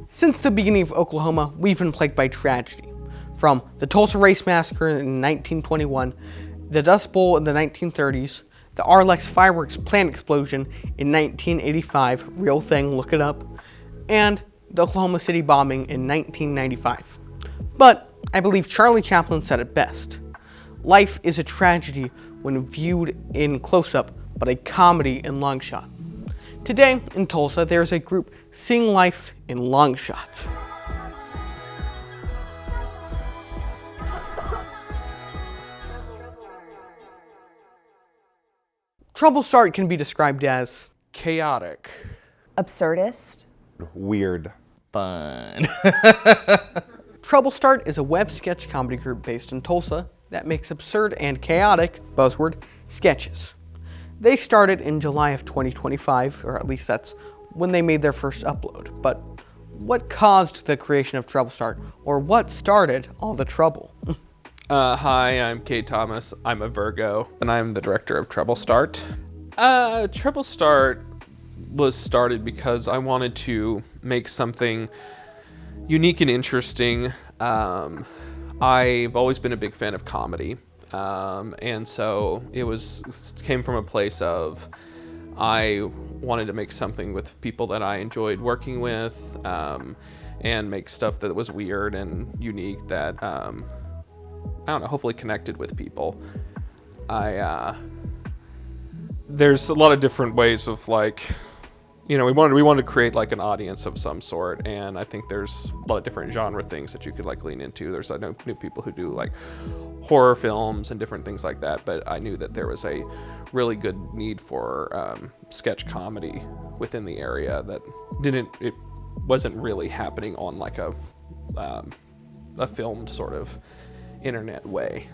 Since the beginning of Oklahoma, we've been plagued by tragedy. From the Tulsa Race Massacre in 1921, the Dust Bowl in the 1930s, the Arlex fireworks plant explosion in 1985, real thing, look it up, and the Oklahoma City bombing in 1995. But I believe Charlie Chaplin said it best. Life is a tragedy when viewed in close-up, but a comedy in long shot. Today in Tulsa, there's a group seeing life in long shots. Troublestart can be described as chaotic, absurdist, weird, fun. Troublestart is a web sketch comedy group based in Tulsa that makes absurd and chaotic, buzzword, sketches. They started in July of 2025, or at least that's when they made their first upload. But what caused the creation of Troublestart, or what started all the trouble? Hi, I'm Kate Thomas. I'm a Virgo, and I'm the director of Troublestart. Troublestart was started because I wanted to make something unique and interesting. I've always been a big fan of comedy, and so it came from a place of I wanted to make something with people that I enjoyed working with, and make stuff that was weird and unique that I don't know, hopefully connected with people. There's a lot of different ways of we wanted to create like an audience of some sort, and I think there's a lot of different genre things that you could lean into. There's I know new people who do horror films and different things like that, but I knew that there was a really good need for sketch comedy within the area that it wasn't really happening on a filmed sort of internet way.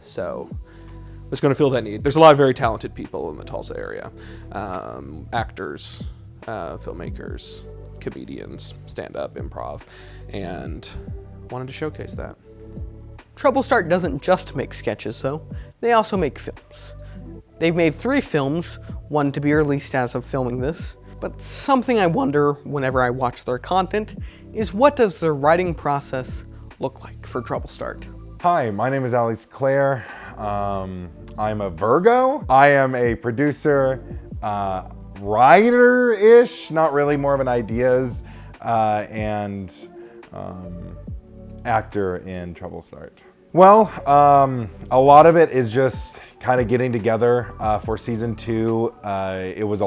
So I was going to fill that need. There's a lot of very talented people in the Tulsa area, actors, filmmakers, comedians, stand-up, improv, and wanted to showcase that. Troublestart doesn't just make sketches though, they also make films. They've made 3 films, one to be released as of filming this, but something I wonder whenever I watch their content is what does their writing process look like for Troublestart? Hi, my name is Alex Clare. I'm a Virgo. I am a producer, writer-ish, not really, more of an ideas, and actor in Troublestart. Well, a lot of it is just kind of getting together for season 2. It was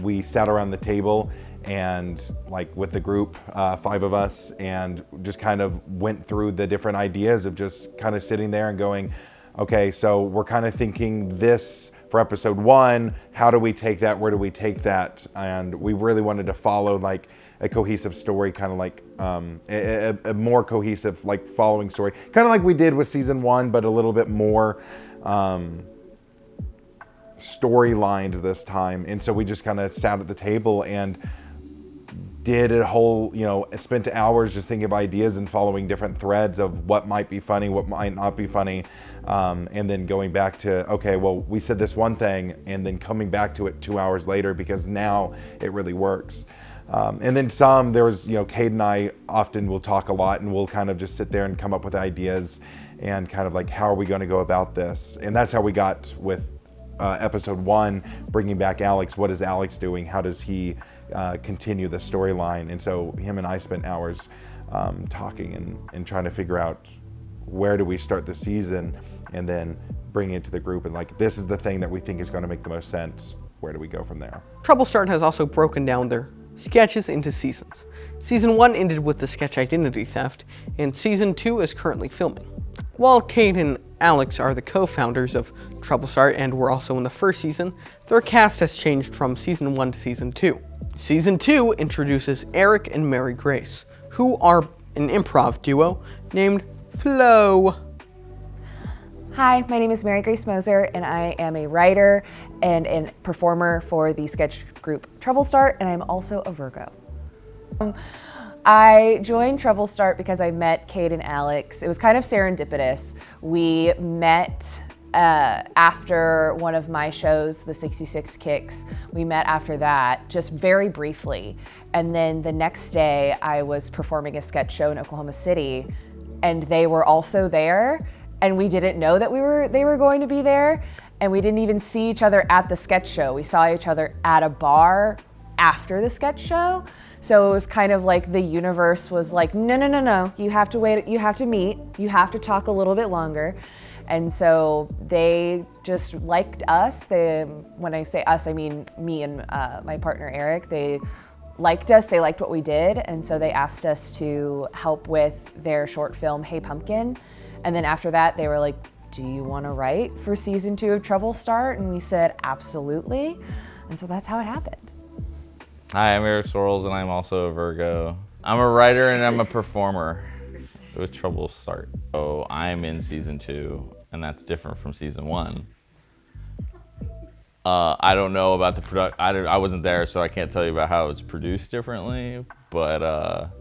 we sat around the table and with the group, 5 of us, and just kind of went through the different ideas of just kind of sitting there and going, okay, so we're kind of thinking this for episode 1, how do we take that, where do we take that? And we really wanted to follow a cohesive story, kind of a more cohesive following story, kind of like we did with season 1, but a little bit more storylined this time. And so we just kind of sat at the table and did a whole, spent hours just thinking of ideas and following different threads of what might be funny, what might not be funny, and then going back to, okay, well, we said this one thing, and then coming back to it 2 hours later because now it really works. And then there was, Cade and I often will talk a lot, and we'll kind of just sit there and come up with ideas and kind of how are we going to go about this? And that's how we got with episode 1, bringing back Alex. What is Alex doing? How does he continue the storyline? And so him and I spent hours talking and trying to figure out where do we start the season, and then bring it to the group and this is the thing that we think is going to make the most sense. Where do we go from there? Troublestart has also broken down their sketches into seasons. Season 1 ended with the sketch identity theft, and season 2 is currently filming. While Kate and Alex are the co-founders of Troublestart and were also in the first season, their cast has changed from season 1 to season 2. Season 2 introduces Eric and Mary Grace, who are an improv duo named Flo. Hi, my name is Mary Grace Moser, and I am a writer and a performer for the sketch group Troublestart, and I'm also a Virgo. I joined Troublestart because I met Kate and Alex. It was kind of serendipitous. We met after one of my shows, the 66 Kicks. We met after that, just very briefly. And then the next day I was performing a sketch show in Oklahoma City, and they were also there, and we didn't know that they were going to be there, and we didn't even see each other at the sketch show. We saw each other at a bar after the sketch show. So it was kind of like the universe was like, no, you have to wait, you have to meet, you have to talk a little bit longer. And so they just liked us. When I say us, I mean me and my partner Eric. They liked us, they liked what we did, and so they asked us to help with their short film, Hey Pumpkin. And then after that, they were like, do you want to write for season 2 of Troublestart? And we said, absolutely. And so that's how it happened. Hi, I'm Eric Sorrells, and I'm also a Virgo. I'm a writer and I'm a performer with Troublestart. So I'm in season 2, and that's different from season 1. I don't know about the product. I wasn't there, so I can't tell you about how it's produced differently. But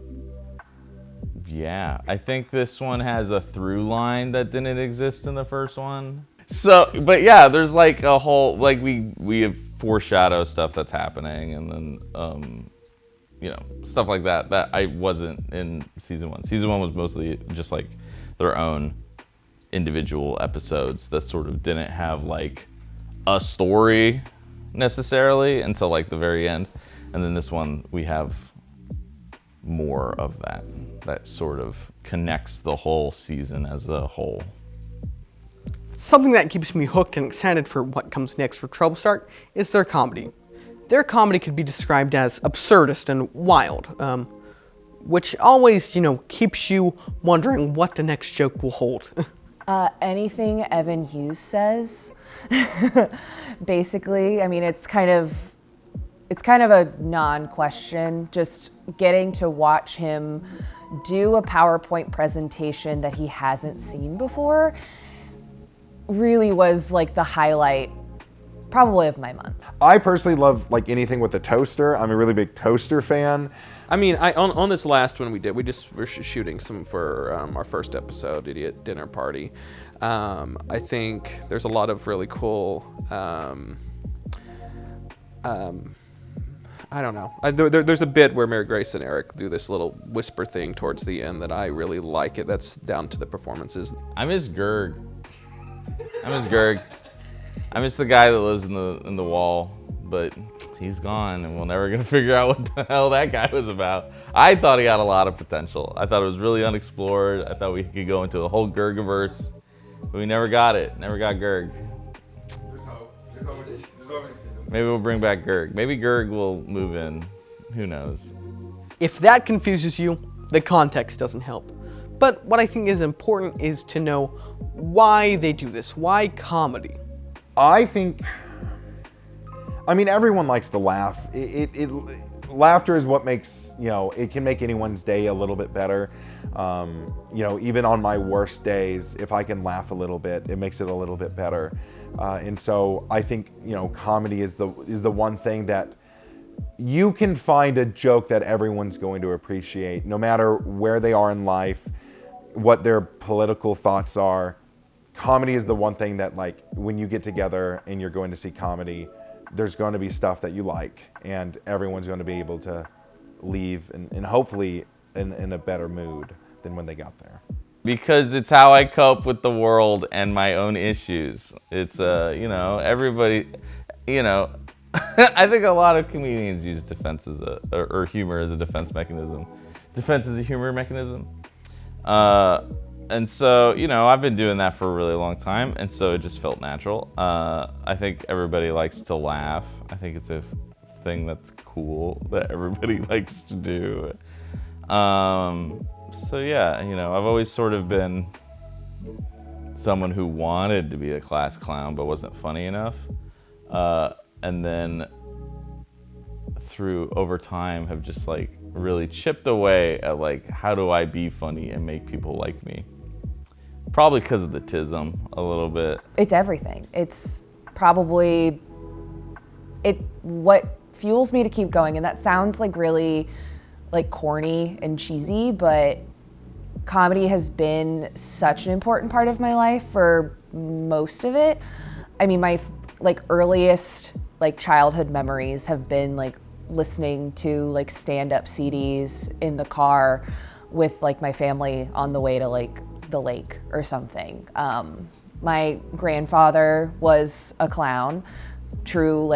yeah, I think this one has a through line that didn't exist in the first one. So, but yeah, there's like a whole, like we have foreshadow stuff that's happening, and then you know, stuff like that I wasn't in season 1. Season 1 was mostly just like their own individual episodes that sort of didn't have like a story necessarily until like the very end. And then this one, we have more of that sort of connects the whole season as a whole. Something that keeps me hooked and excited for what comes next for Troublestart is their comedy. Their comedy could be described as absurdist and wild, which always, keeps you wondering what the next joke will hold. Anything Evan Hughes says, basically. I mean, it's kind of a non-question. Just getting to watch him do a PowerPoint presentation that he hasn't seen before really was like the highlight probably of my month. I personally love like anything with a toaster. I'm a really big toaster fan. I mean, on this last one we're shooting some for our first episode, Idiot Dinner Party. I think there's a lot of really cool, I don't know. There's a bit where Mary Grace and Eric do this little whisper thing towards the end that I really like. That's down to the performances. I miss Gerg. I miss the guy that lives in the wall, but he's gone, and we're never gonna figure out what the hell that guy was about. I thought he had a lot of potential. I thought it was really unexplored. I thought we could go into the whole Gergiverse, but we never got it. Never got Gerg. There's hope. There's always season. Maybe we'll bring back Gerg. Maybe Gerg will move in. Who knows? If that confuses you, the context doesn't help. But what I think is important is to know why they do this. Why comedy? I mean, everyone likes to laugh. Laughter is what makes, it can make anyone's day a little bit better. Even on my worst days, if I can laugh a little bit, it makes it a little bit better. And so I think, comedy is the one thing that you can find a joke that everyone's going to appreciate, no matter where they are in life, what their political thoughts are. Comedy is the one thing that, like, when you get together and you're going to see comedy, there's going to be stuff that you like, and everyone's going to be able to leave and hopefully in a better mood than when they got there. Because it's how I cope with the world and my own issues. It's, everybody, I think a lot of comedians use defense or humor as a defense mechanism. Defense is a humor mechanism. And so, I've been doing that for a really long time, and so it just felt natural. I think everybody likes to laugh. I think it's a thing that's cool that everybody likes to do. So yeah, I've always sort of been someone who wanted to be a class clown but wasn't funny enough. And then over time have just like really chipped away at like, how do I be funny and make people like me? Probably because of the tism a little bit. It's everything. It's probably what fuels me to keep going. And that sounds like really like corny and cheesy, but Comedy has been such an important part of my life for most of it. I mean, my earliest childhood memories have been listening to stand-up CDs in the car with my family on the way to the lake or something. My grandfather was a clown, true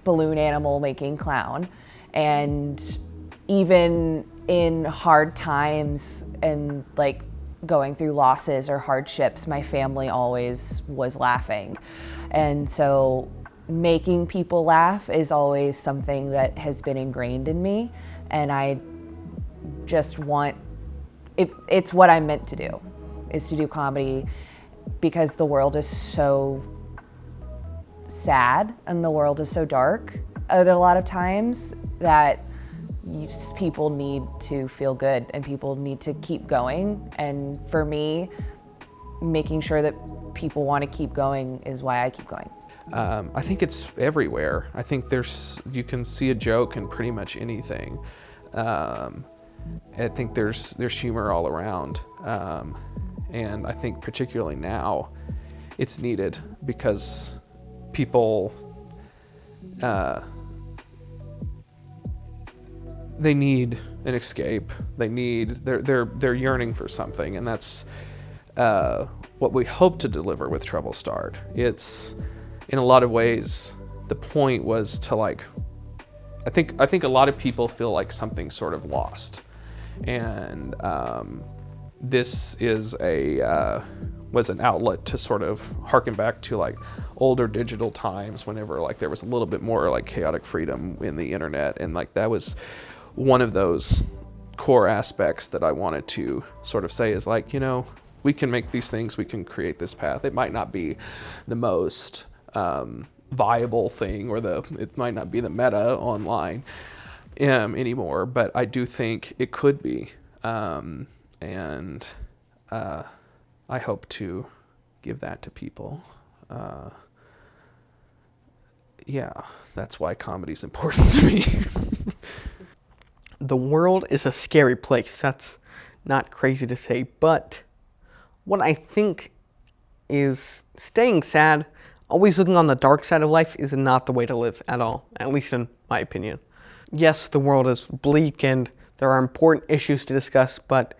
balloon animal making clown, and even in hard times and going through losses or hardships, my family always was laughing. And so making people laugh is always something that has been ingrained in me, and I just want, it's what I'm meant to do, is to do comedy, because the world is so sad and the world is so dark at a lot of times that people need to feel good and people need to keep going. And for me, making sure that people want to keep going is why I keep going. I think it's everywhere. I think you can see a joke in pretty much anything. I think there's humor all around. And I think particularly now it's needed because people, they need an escape. They're yearning for something, and that's what we hope to deliver with Troublestart. It's, in a lot of ways, the point was to I think a lot of people feel like something's sort of lost, and this is was an outlet to sort of harken back to older digital times, whenever there was a little bit more chaotic freedom in the internet, and that was one of those core aspects that I wanted to sort of say is we can make these things, we can create this path. It might not be the most viable thing, or it might not be the meta online anymore, but I do think it could be, and I hope to give that to people. Yeah, that's why comedy's important to me. The world is a scary place. That's not crazy to say, but what I think is staying sad, always looking on the dark side of life, is not the way to live at all, at least in my opinion. Yes, the world is bleak and there are important issues to discuss, but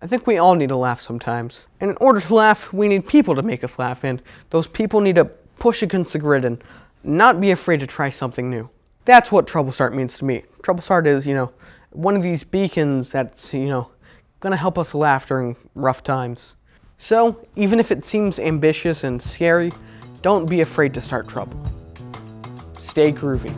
I think we all need to laugh sometimes. And in order to laugh, we need people to make us laugh, and those people need to push against the grid and not be afraid to try something new. That's what Troublestart means to me. Troublestart is, one of these beacons that's, gonna help us laugh during rough times. So, even if it seems ambitious and scary, don't be afraid to start trouble. Stay groovy.